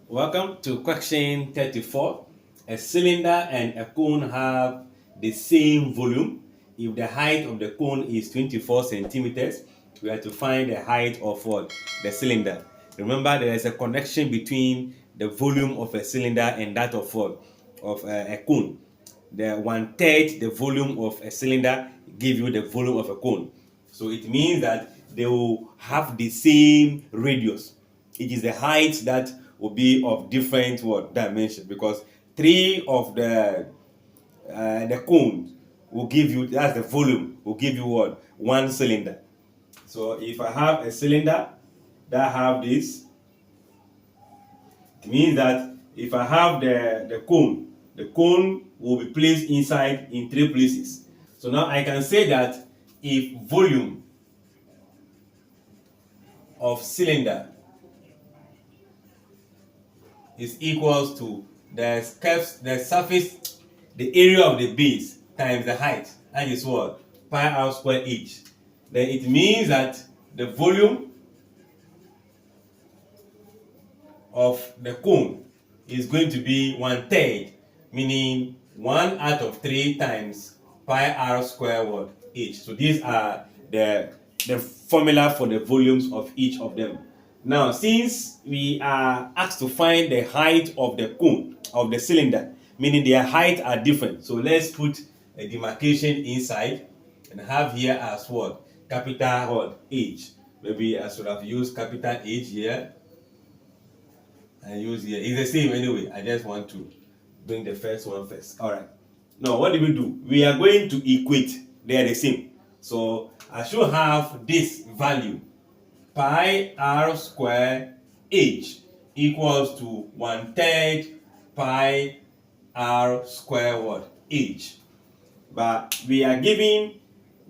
Welcome to question 34. A cylinder and a cone have the same volume. If the height of the cone is 24 centimeters, we have to find the height of what? The cylinder. Remember, there is a connection between the volume of a cylinder and that of what? Of a cone. The 1/3 the volume of a cylinder give you the volume of a cone. So it means that they will have the same radius. It is the height that will be of different what dimension, because three of the cone will give you, that's the volume, will give you what? One cylinder. So if I have a cylinder that have this, it means that if I have the cone will be placed inside in three places. So now I can say that if volume of cylinder is equals to the surface, the area of the base times the height, that is what? Pi r square h. Then it means that the volume of the cone is going to be 1/3, meaning 1/3 times pi r square what? H. So these are the formula for the volumes of each of them. Now, since we are asked to find the height of the cone, of the cylinder, meaning their height are different. So let's put a demarcation inside and have here as what? Capital what? H. Maybe I should have used capital H here and use here. It's the same anyway. I just want to bring the first one first. All right. Now, what do? We are going to equate. They are the same. So I should have this value, pi r square h equals to 1/3 pi r square what? H. But we are giving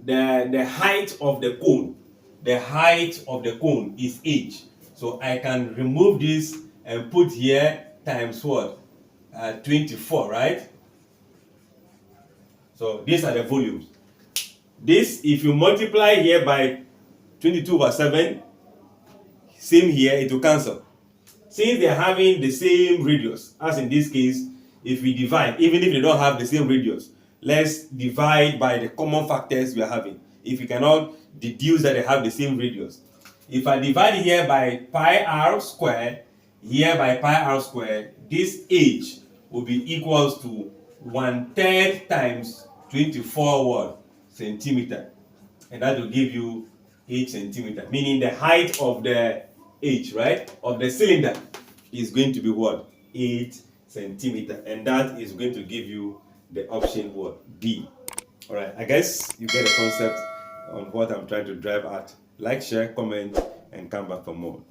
the height of the cone. The height of the cone is h. So I can remove this and put here times what? 24, right? So these are the volumes. This, if you multiply here by 22/7, same here, it will cancel. Since they are having the same radius, as in this case, if we divide, even if they don't have the same radius, let's divide by the common factors we are having. If you cannot deduce that they have the same radius, if I divide here by pi r square, here by pi r square, this h will be equals to 1/3 times 24 what? Centimeter. And that will give you 8 centimeter, meaning the height of the h, right, of the cylinder is going to be what? 8 centimeter. And that is going to give you the option what? B. All right, I guess you get the concept on what I'm trying to drive at. Like, share, comment, and come back for more.